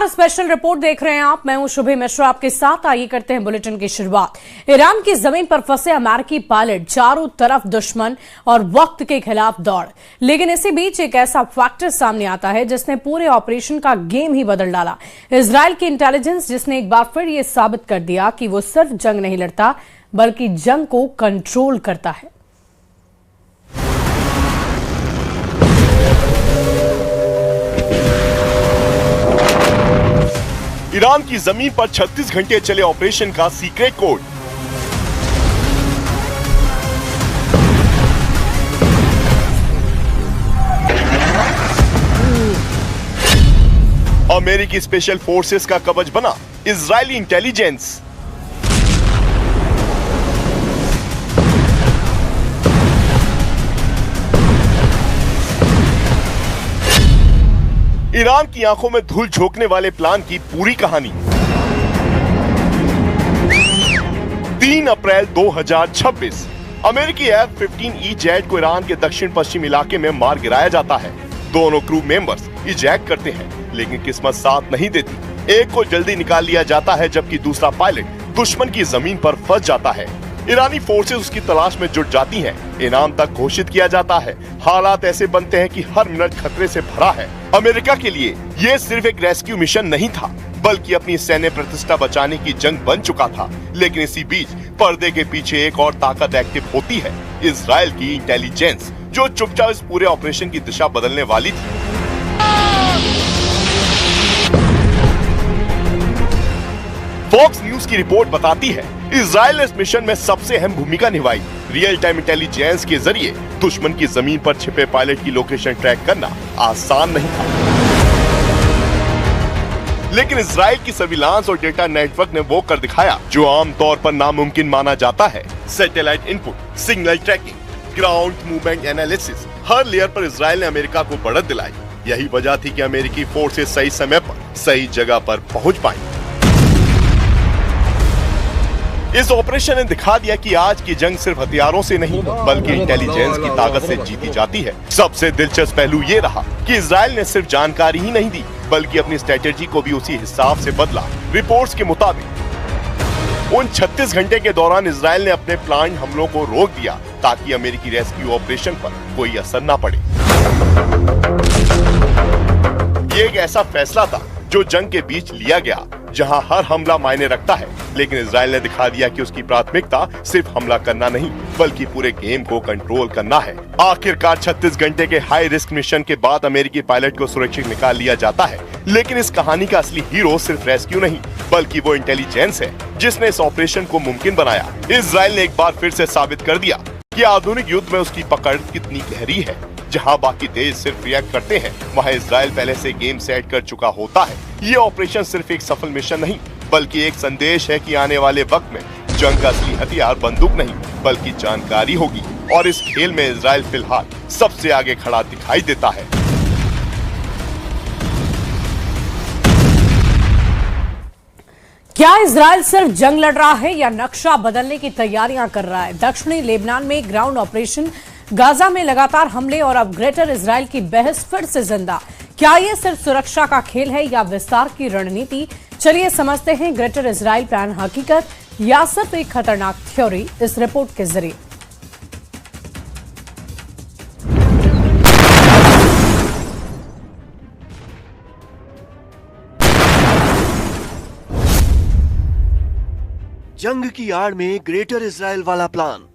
Special report देख रहे हैं आप। मैं हूं शुभी मिश्रा आपके साथ। आइए करते हैं बुलेटिन की शुरुआत। ईरान की जमीन पर फंसे अमेरिकी पायलट, चारों तरफ दुश्मन और वक्त के खिलाफ दौड़। लेकिन इसी बीच एक ऐसा फैक्टर सामने आता है जिसने पूरे ऑपरेशन का गेम ही बदल डाला। इजराइल की इंटेलिजेंस, जिसने एक बार फिर यह साबित कर दिया कि वो सिर्फ जंग नहीं लड़ता बल्कि जंग को कंट्रोल करता है। ईरान की जमीन पर 36 घंटे चले ऑपरेशन का सीक्रेट कोड। अमेरिकी स्पेशल फोर्सेस का कवच बना इजरायली इंटेलिजेंस। ईरान की आंखों में धूल झोंकने वाले प्लान की पूरी कहानी। 3 अप्रैल 2026 अमेरिकी F-15E जेट को ईरान के दक्षिण पश्चिम इलाके में मार गिराया जाता है। दोनों क्रू मेंबर्स इजैक्ट करते हैं, लेकिन किस्मत साथ नहीं देती। एक को जल्दी निकाल लिया जाता है, जबकि दूसरा पायलट दुश्मन की जमीन पर फंस जाता है। ईरानी फोर्सेस उसकी तलाश में जुट जाती हैं। इनाम तक घोषित किया जाता है। हालात ऐसे बनते हैं कि हर मिनट खतरे से भरा है। अमेरिका के लिए ये सिर्फ एक रेस्क्यू मिशन नहीं था, बल्कि अपनी सैन्य प्रतिष्ठा बचाने की जंग बन चुका था। लेकिन इसी बीच पर्दे के पीछे एक और ताकत एक्टिव होती है, इजराइल की इंटेलिजेंस, जो चुपचाप इस पूरे ऑपरेशन की दिशा बदलने वाली थी। फॉक्स न्यूज की रिपोर्ट बताती है, इजराइल ने इस मिशन में सबसे अहम भूमिका निभाई। रियल टाइम इंटेलिजेंस के जरिए दुश्मन की जमीन पर छिपे पायलट की लोकेशन ट्रैक करना आसान नहीं था। लेकिन इजराइल की सर्विलांस और डेटा नेटवर्क ने वो कर दिखाया जो आमतौर पर नामुमकिन माना जाता है। Satellite input, signal tracking, ground movement analysis, हर लेयर पर इजराइल ने अमेरिका को बढ़त दिलाई। यही वजह थी कि अमेरिकी फोर्सेस सही समय पर सही जगह पर पहुंच पाई। इस ऑपरेशन ने दिखा दिया कि आज की जंग सिर्फ हथियारों से नहीं, बल्कि इंटेलिजेंस की ताकत से जीती जाती है। सबसे दिलचस्प पहलू ये रहा कि इजराइल ने सिर्फ जानकारी ही नहीं दी, बल्कि अपनी स्ट्रेटेजी को भी उसी हिसाब से बदला। रिपोर्ट्स के मुताबिक उन 36 घंटे के दौरान इजराइल ने अपने प्लान हमलों को रोक दिया, ताकि अमेरिकी रेस्क्यू ऑपरेशन पर कोई असर न पड़े। ये एक ऐसा फैसला था जो जंग के बीच लिया गया, जहां हर हमला मायने रखता है। लेकिन इजराइल ने दिखा दिया कि उसकी प्राथमिकता सिर्फ हमला करना नहीं, बल्कि पूरे गेम को कंट्रोल करना है। आखिरकार 36 घंटे के हाई रिस्क मिशन के बाद अमेरिकी पायलट को सुरक्षित निकाल लिया जाता है। लेकिन इस कहानी का असली हीरो सिर्फ रेस्क्यू नहीं, बल्कि वो इंटेलिजेंस है जिसने इस ऑपरेशन को मुमकिन बनाया। इजराइल ने एक बार फिर से साबित कर दिया कि आधुनिक युद्ध में उसकी पकड़ कितनी गहरी है। जहां बाकी देश सिर्फ रिएक्ट करते हैं, वहां इजराइल पहले से गेम सेट कर चुका होता है। ये ऑपरेशन सिर्फ एक सफल मिशन नहीं, बल्कि एक संदेश है कि आने वाले वक्त में जंग का असली हथियार बंदूक नहीं, बल्कि जानकारी होगी। और इस खेल में इजराइल फिलहाल सबसे आगे खड़ा दिखाई देता है। क्या इजराइल सिर्फ जंग लड़ रहा है या नक्शा बदलने की तैयारियां कर रहा है? दक्षिणी लेबनान में ग्राउंड ऑपरेशन, गाजा में लगातार हमले और अब ग्रेटर इजराइल की बहस फिर से जिंदा। क्या ये सिर्फ सुरक्षा का खेल है या विस्तार की रणनीति? चलिए समझते हैं ग्रेटर इजराइल प्लान हकीकत या सिर्फ एक खतरनाक थ्योरी, इस रिपोर्ट के जरिए। जंग की आड़ में ग्रेटर इजराइल वाला प्लान।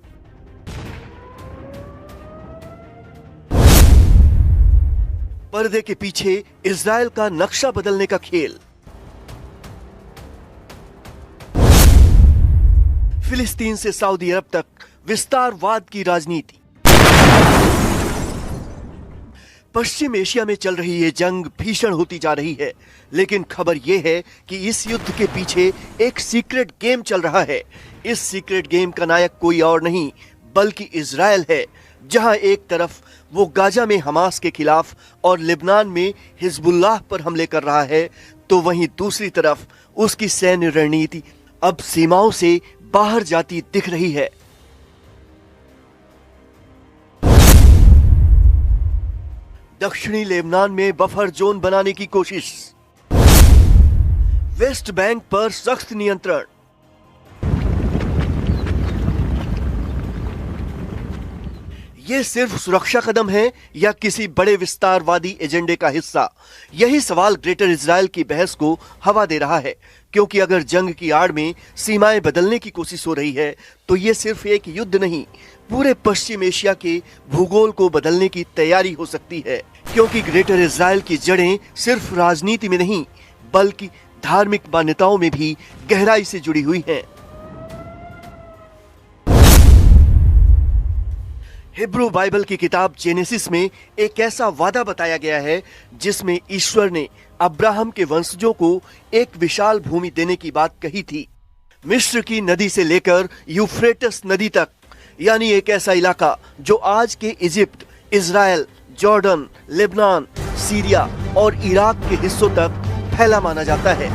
पर्दे के पीछे इजराइल का नक्शा बदलने का खेल। फिलिस्तीन से सऊदी अरब तक विस्तारवाद की राजनीति। पश्चिम एशिया में चल रही ये जंग भीषण होती जा रही है, लेकिन खबर यह है कि इस युद्ध के पीछे एक सीक्रेट गेम चल रहा है। इस सीक्रेट गेम का नायक कोई और नहीं बल्कि इजराइल है, जहां एक तरफ वो गाजा में हमास के खिलाफ और लेबनान में हिजबुल्लाह पर हमले कर रहा है, तो वहीं दूसरी तरफ उसकी सैन्य रणनीति अब सीमाओं से बाहर जाती दिख रही है। दक्षिणी लेबनान में बफर जोन बनाने की कोशिश। वेस्ट बैंक पर सख्त नियंत्रण। ये सिर्फ सुरक्षा कदम है या किसी बड़े विस्तारवादी एजेंडे का हिस्सा? यही सवाल ग्रेटर इजराइल की बहस को हवा दे रहा है, क्योंकि अगर जंग की आड़ में सीमाएं बदलने की कोशिश हो रही है तो ये सिर्फ एक युद्ध नहीं, पूरे पश्चिम एशिया के भूगोल को बदलने की तैयारी हो सकती है। क्योंकि ग्रेटर इजराइल की जड़ें सिर्फ राजनीति में नहीं बल्कि धार्मिक मान्यताओं में भी गहराई से जुड़ी हुई हैं। हिब्रू बाइबल की किताब जेनेसिस में एक ऐसा वादा बताया गया है जिसमें ईश्वर ने अब्राहम के वंशजों को एक विशाल भूमि देने की बात कही थी। मिस्र की नदी से लेकर यूफ्रेटस नदी तक, यानी एक ऐसा इलाका जो आज के Egypt, Israel, Jordan, Lebanon, Syria और इराक के हिस्सों तक फैला माना जाता है।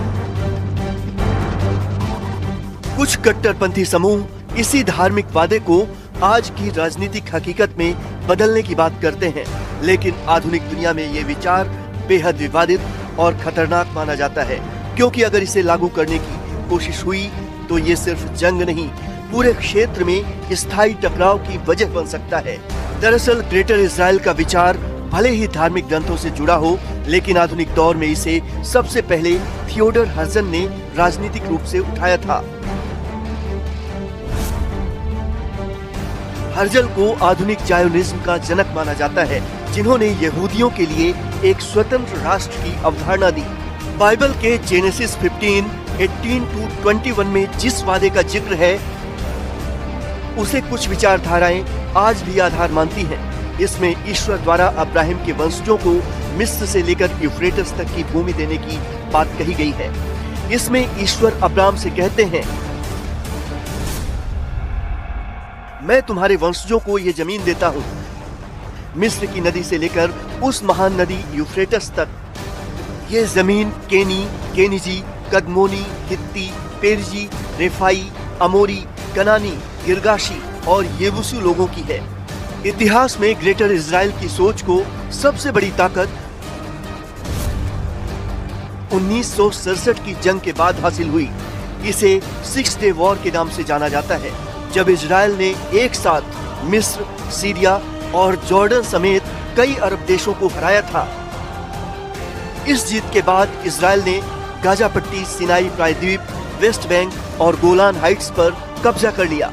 कुछ कट्टरपंथी समूह इसी धार्मिक वादे को आज की राजनीतिक हकीकत में बदलने की बात करते हैं, लेकिन आधुनिक दुनिया में ये विचार बेहद विवादित और खतरनाक माना जाता है, क्योंकि अगर इसे लागू करने की कोशिश हुई तो ये सिर्फ जंग नहीं, पूरे क्षेत्र में स्थायी टकराव की वजह बन सकता है। दरअसल ग्रेटर इजराइल का विचार भले ही धार्मिक ग्रंथों से जुड़ा हो, लेकिन आधुनिक दौर में इसे सबसे पहले थियोडर हर्जल ने राजनीतिक रूप से उठाया था। हर्जल को आधुनिक जायोनिज्म का जनक माना जाता है, जिन्होंने यहूदियों के लिए एक स्वतंत्र राष्ट्र की अवधारणा दी। बाइबल के जेनेसिस 15:18-21 में जिस वादे का जिक्र है उसे कुछ विचारधाराएं आज भी आधार मानती हैं। इसमें ईश्वर द्वारा अब्राहम के वंशजों को मिस्र से लेकर यूफ्रेटस तक की भूमि देने की बात कही गई है। इसमें ईश्वर अब्राहम से कहते हैं, मैं तुम्हारे वंशजों को ये जमीन देता हूँ, मिस्र की नदी से लेकर उस महान नदी यूफ्रेटस तक। ये जमीन केनी, केनिजी, कदमोनी, हित्ती, पेरिजी, रेफाई, अमोरी, कनानी, गिरगाशी और येबूसी लोगों की है। इतिहास में ग्रेटर इजराइल की सोच को सबसे बड़ी ताकत 1967 की जंग के बाद हासिल हुई। इसे 6 डे वॉर के नाम से जाना जाता है, जब इजराइल ने एक साथ मिस्र, सीरिया और जॉर्डन समेत कई अरब देशों को हराया था। इस जीत के बाद इजराइल ने गाजा पट्टी, सिनाई प्रायद्वीप, वेस्ट बैंक और गोलान हाइट्स पर कब्जा कर लिया।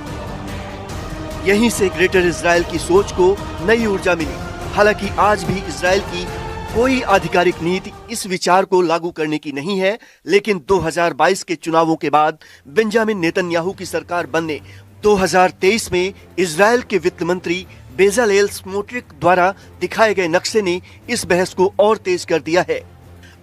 यहीं से ग्रेटर इजराइल की सोच को नई ऊर्जा मिली। हालांकि आज भी इजराइल की कोई आधिकारिक नीति इस विचार को लागू करने की नहीं है, लेकिन 2022 के चुनावों के बाद बेंजामिन नेतन्याहू की सरकार बनने 2023 में इजराइल के वित्त मंत्री बेजालेल स्मोट्रिक द्वारा दिखाए गए नक्शे ने इस बहस को और तेज कर दिया है।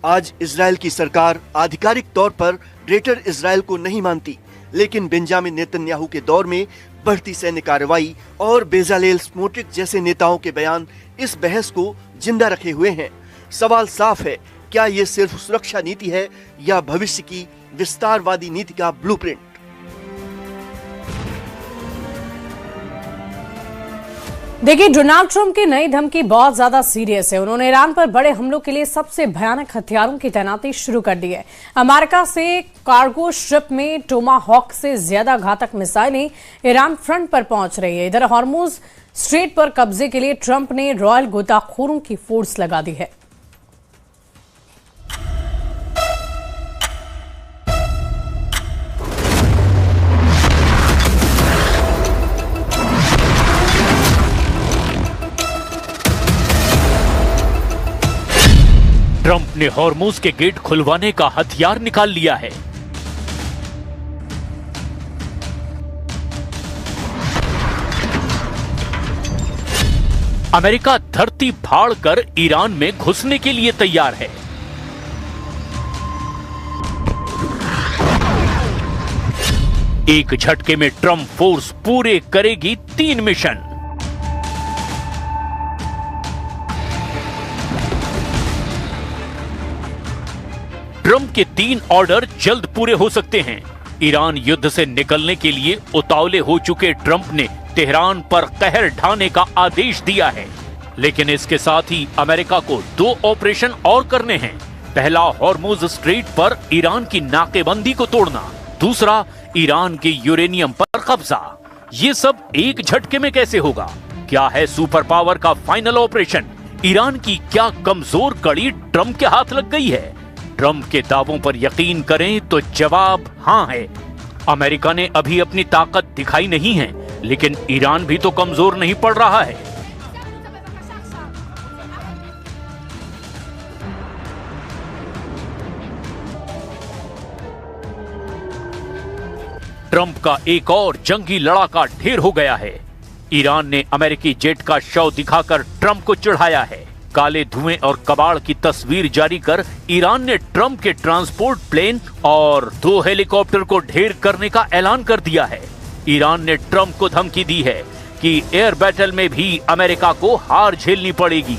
आज इजराइल की सरकार आधिकारिक तौर पर ग्रेटर इजराइल को नहीं मानती, लेकिन बेंजामिन नेतन्याहू के दौर में बढ़ती सैन्य कार्रवाई और बेजालेल स्मोट्रिक जैसे नेताओं के बयान इस बहस को जिंदा रखे हुए हैं। सवाल साफ है, क्या ये सिर्फ सुरक्षा नीति है या भविष्य की विस्तारवादी नीति का ब्लूप्रिंट? देखिए, डोनाल्ड ट्रंप की नई धमकी बहुत ज्यादा सीरियस है। उन्होंने ईरान पर बड़े हमलों के लिए सबसे भयानक हथियारों की तैनाती शुरू कर दी है। अमेरिका से कार्गो शिप में टोमाहॉक से ज्यादा घातक मिसाइलें ईरान फ्रंट पर पहुंच रही है। इधर हॉर्मुज स्ट्रेट पर कब्जे के लिए ट्रंप ने रॉयल गोताखोरों की फोर्स लगा दी है। ट्रंप ने हॉर्मुज के गेट खुलवाने का हथियार निकाल लिया है। अमेरिका धरती फाड़कर ईरान में घुसने के लिए तैयार है। एक झटके में ट्रंप फोर्स पूरे करेगी 3 मिशन। ट्रंप के 3 ऑर्डर जल्द पूरे हो सकते हैं। ईरान युद्ध से निकलने के लिए उतावले हो चुके ट्रंप ने तेहरान पर कहर ढाने का आदेश दिया है, लेकिन इसके साथ ही अमेरिका को 2 ऑपरेशन और करने हैं। पहला हॉर्मुज स्ट्रेट पर ईरान की नाकेबंदी को तोड़ना, दूसरा ईरान के यूरेनियम पर कब्जा। ये सब एक झटके में कैसे होगा? क्या है सुपर पावर का फाइनल ऑपरेशन? ईरान की क्या कमजोर कड़ी ट्रंप के हाथ लग गई है? ट्रंप के दावों पर यकीन करें तो जवाब हां है। अमेरिका ने अभी अपनी ताकत दिखाई नहीं है, लेकिन ईरान भी तो कमजोर नहीं पड़ रहा है। ट्रंप का एक और जंगी लड़ाका ढेर हो गया है। ईरान ने अमेरिकी जेट का शव दिखाकर ट्रंप को चिढ़ाया है। काले धुएं और कबाड़ की तस्वीर जारी कर ईरान ने ट्रंप के ट्रांसपोर्ट प्लेन और 2 हेलीकॉप्टर को ढेर करने का ऐलान कर दिया है। ईरान ने ट्रंप को धमकी दी है कि एयर बैटल में भी अमेरिका को हार झेलनी पड़ेगी।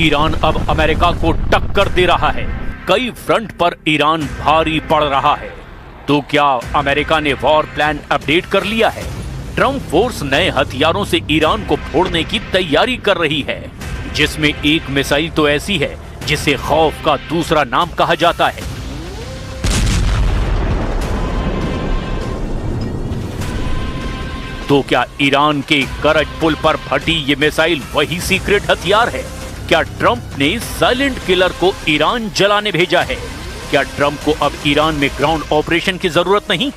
ईरान अब अमेरिका को टक्कर दे रहा है। कई फ्रंट पर ईरान भारी पड़ रहा है। तो क्या अमेरिका ने वॉर प्लान अपडेट कर लिया है? ट्रंप फोर्स नए हथियारों से ईरान को फोड़ने की तैयारी कर रही है, जिसमें एक मिसाइल तो ऐसी है जिसे खौफ का दूसरा नाम कहा जाता है। तो क्या ईरान के करज पुल पर फटी ये मिसाइल वही सीक्रेट हथियार है? क्या ट्रंप ने साइलेंट किलर को ईरान जलाने भेजा है? क्या ट्रंप को अब ईरान में ग्राउंड ऑपरेशन की जरूरत नहीं?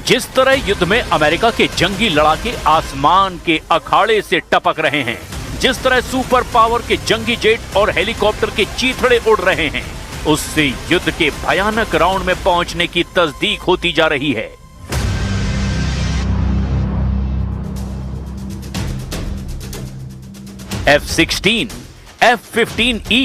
जिस तरह युद्ध में अमेरिका के जंगी लड़ाके आसमान के अखाड़े से टपक रहे हैं, जिस तरह सुपर पावर के जंगी जेट और हेलीकॉप्टर के चीथड़े उड़ रहे हैं, उससे युद्ध के भयानक राउंड में पहुंचने की तस्दीक होती जा रही है। F-16, F-15E,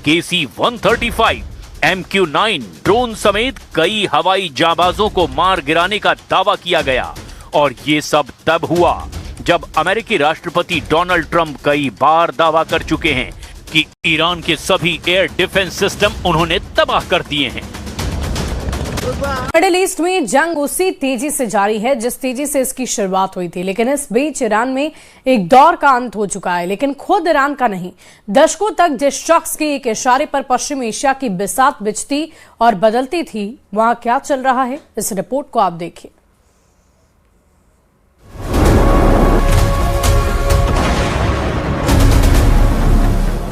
KC-135, MQ-9 drone समेत कई हवाई जाबाजों को मार गिराने का दावा किया गया। और ये सब तब हुआ जब अमेरिकी राष्ट्रपति डोनाल्ड ट्रंप कई बार दावा कर चुके हैं कि ईरान के सभी एयर डिफेंस सिस्टम उन्होंने तबाह कर दिए हैं। मिडिल ईस्ट में जंग उसी तेजी से जारी है जिस तेजी से इसकी शुरुआत हुई थी, लेकिन इस बीच ईरान में एक दौर का अंत हो चुका है, लेकिन खुद ईरान का नहीं। दशकों तक जिस शख्स के एक इशारे पर पश्चिम एशिया की बिसात बिछती और बदलती थी, वहां क्या चल रहा है, इस रिपोर्ट को आप देखिए।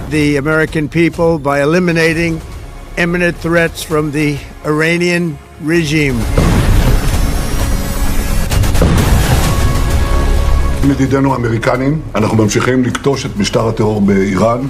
The American people by eliminating imminent threats from the Iranian regime. ידידינו האמריקנים, אנחנו ממשיכים לקטוש את משטר הטרור באיראן.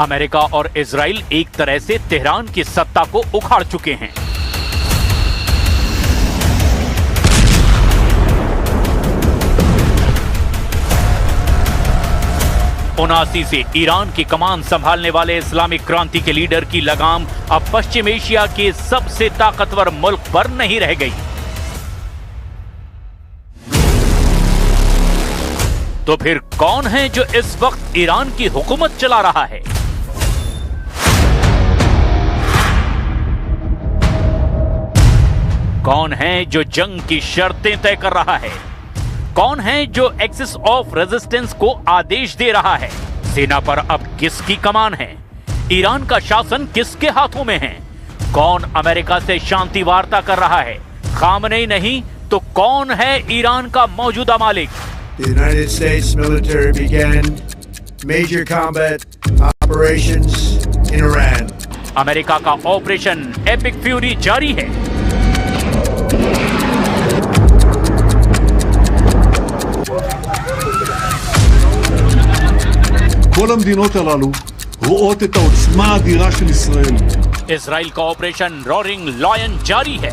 America और इजराइल एक तरह से तेहरान की सत्ता को उखाड़ चुके हैं। उनासी से ईरान की कमान संभालने वाले इस्लामिक क्रांति के लीडर की लगाम अब पश्चिम एशिया के सबसे ताकतवर मुल्क पर नहीं रह गई। तो फिर कौन है जो इस वक्त ईरान की हुकूमत चला रहा है? कौन है जो जंग की शर्तें तय कर रहा है? कौन है जो एक्सिस ऑफ रेजिस्टेंस को आदेश दे रहा है? सेना पर अब किसकी कमान है? ईरान का शासन किसके हाथों में है? कौन अमेरिका से शांति वार्ता कर रहा है? खामनेई नहीं तो कौन है ईरान का मौजूदा मालिक? The United States military began major combat operations in Iran. America का ऑपरेशन एपिक फ्यूरी जारी है। כל המדינות הללו רואות את העוצמה האדירה של ישראל. इजराइल का ऑपरेशन रोरिंग लॉयन जारी है।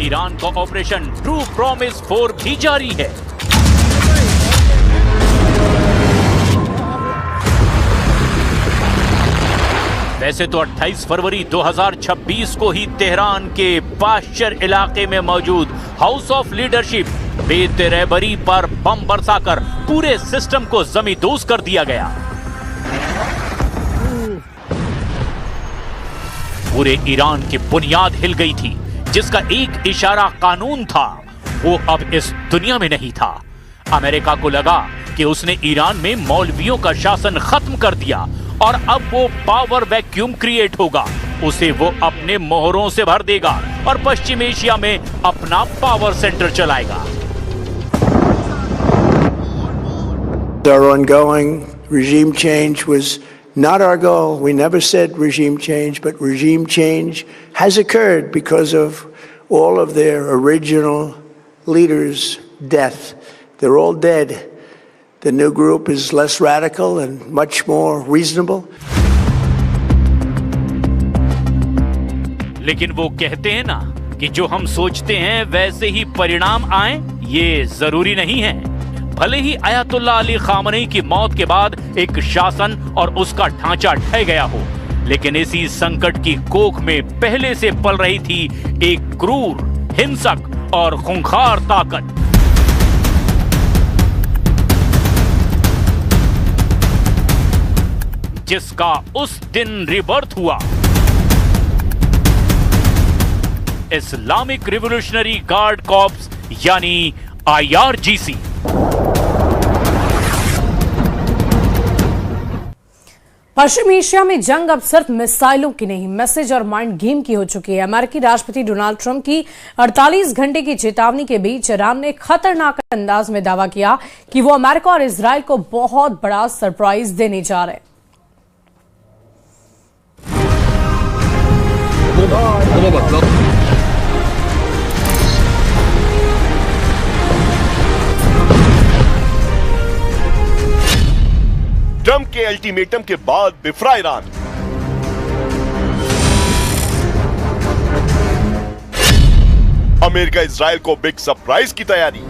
ईरान का ऑपरेशन ट्रू प्रॉमिस 4 भी जारी है। वैसे तो 28 फरवरी 2026 को ही तेहरान के पाश्चर इलाके में मौजूद हाउस ऑफ लीडरशिप बेतरहबरी पर बम बरसाकर पूरे सिस्टम को जमींदोज कर दिया गया। पूरे ईरान की बुनियाद हिल गई थी, जिसका एक इशारा कानून था, वो अब इस दुनिया में नहीं था। अमेरिका को लगा कि उसने ईरान में मौलवियों का शासन खत्म कर दिया और अब वो पावर वैक्यूम क्रिएट होगा, उसे वो अपने मोहरों से भर देगा और पश्चिम एशिया में अपना पावर सेंटर चलाएगा। Our ongoing regime change was not our goal. We never said regime change, but regime change has occurred because of all of their original leaders' death. They're all dead. The new group is less radical and much more reasonable. लेकिन वो कहते हैं ना कि जो हम सोचते हैं वैसे ही परिणाम आए, ये जरूरी नहीं है। भले ही आयतुल्लाह अली खामनेई की मौत के बाद एक शासन और उसका ढांचा ढह गया हो, लेकिन इसी संकट की कोख में पहले से पल रही थी एक क्रूर, हिंसक और खूंखार ताकत, जिसका उस दिन रिबर्थ हुआ। इस्लामिक रिवोल्यूशनरी गार्ड कॉर्प्स यानी IRGC। पश्चिम एशिया में जंग अब सिर्फ मिसाइलों की नहीं, मैसेज और माइंड गेम की हो चुकी है। अमेरिकी राष्ट्रपति डोनाल्ड ट्रंप की 48 घंटे की चेतावनी के बीच ईरान ने खतरनाक अंदाज में दावा किया कि वो अमेरिका और इजराइल को बहुत बड़ा सरप्राइज देने जा रहे हैं। ट्रंप के अल्टीमेटम के बाद बिफरा ईरान। अमेरिका इजराइल को बिग सरप्राइज की तैयारी।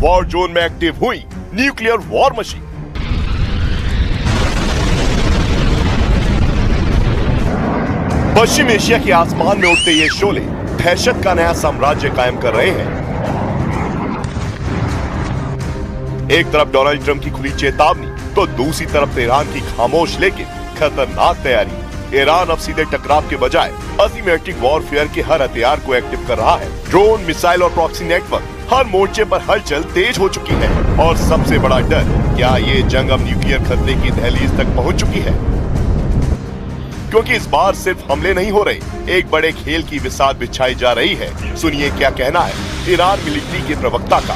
वॉर जोन में एक्टिव हुई न्यूक्लियर वॉर मशीन। पश्चिम एशिया के आसमान में उड़ते ये शोले दहशत का नया साम्राज्य कायम कर रहे हैं। एक तरफ डोनाल्ड ट्रंप की खुली चेतावनी तो दूसरी तरफ ईरान की खामोश लेकिन खतरनाक तैयारी। ईरान अब सीधे टकराव के बजाय असिमेट्रिक वॉरफेयर के हर हथियार को एक्टिव कर रहा है। ड्रोन, मिसाइल और प्रॉक्सी नेटवर्क हर मोर्चे पर हलचल तेज हो चुकी है। और सबसे बड़ा डर, क्या ये जंग अब न्यूक्लियर खतरे की दहलीज तक पहुंच चुकी है? क्योंकि इस बार सिर्फ हमले नहीं हो रहे, एक बड़े खेल की बिसात बिछाई जा रही है। सुनिए क्या कहना है ईरान मिलिट्री के प्रवक्ता का।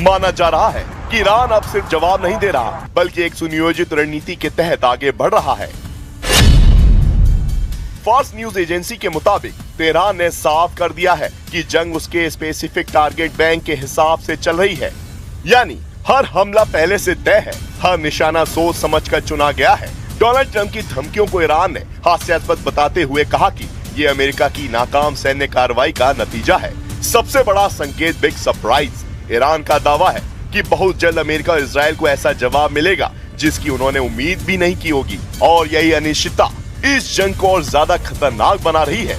माना जा रहा है कि ईरान अब सिर्फ जवाब नहीं दे रहा, बल्कि एक सुनियोजित रणनीति के तहत आगे बढ़ रहा है। फास्ट न्यूज एजेंसी के मुताबिक तेहरान ने साफ कर दिया है कि जंग उसके स्पेसिफिक टारगेट बैंक के हिसाब से चल रही है। यानी हर हमला पहले से तय है, हर निशाना सोच समझकर चुना गया है। डोनाल्ड ट्रंप की धमकियों को ईरान ने हास्यास्पद बताते हुए कहा कि ये अमेरिका की नाकाम सैन्य कार्रवाई का नतीजा है। सबसे बड़ा संकेत बिग सरप्राइज। ईरान का दावा है कि बहुत जल्द अमेरिका और इजराइल को ऐसा जवाब मिलेगा जिसकी उन्होंने उम्मीद भी नहीं की होगी। और यही अनिश्चितता इस जंग को और ज्यादा खतरनाक बना रही है,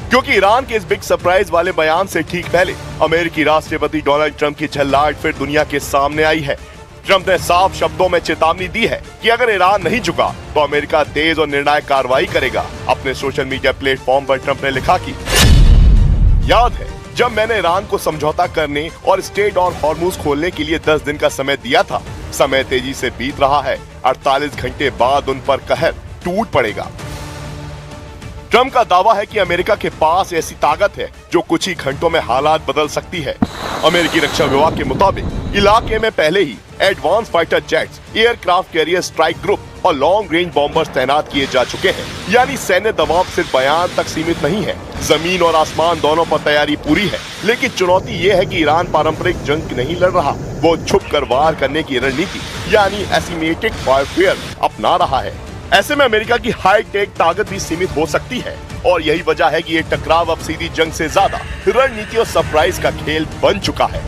क्योंकि ईरान के इस बिग सरप्राइज वाले बयान से ठीक पहले अमेरिकी राष्ट्रपति डोनाल्ड ट्रंप की झल्लाहट फिर दुनिया के सामने आई है। ट्रंप ने साफ शब्दों में चेतावनी दी है कि अगर ईरान नहीं झुका तो अमेरिका तेज और निर्णायक कार्रवाई करेगा। अपने सोशल मीडिया प्लेटफॉर्म पर ट्रंप ने लिखा कि याद है जब मैंने ईरान को समझौता करने और स्ट्रेट और हॉर्मुज खोलने के लिए 10 दिन का समय दिया था। समय तेजी से बीत रहा है। 48 घंटे बाद उन पर कहर टूट पड़ेगा। ट्रंप का दावा है कि अमेरिका के पास ऐसी ताकत है जो कुछ ही घंटों में हालात बदल सकती है। अमेरिकी रक्षा विभाग के मुताबिक इलाके में पहले ही advance fighter jets, aircraft carrier strike group और लॉन्ग रेंज बॉम्बर्स तैनात किए जा चुके हैं। यानी सैन्य दबाव सिर्फ बयान तक सीमित नहीं है, जमीन और आसमान दोनों पर तैयारी पूरी है। लेकिन चुनौती ये है कि ईरान पारंपरिक जंग नहीं लड़ रहा, वो छुप कर वार करने की रणनीति यानी एसिमेट्रिक वॉरफेयर अपना रहा है। ऐसे में अमेरिका की हाईटेक ताकत भी सीमित हो सकती है और यही वजह है कि ये टकराव अब सीधी जंग से ज्यादा रणनीति और सरप्राइज का खेल बन चुका है।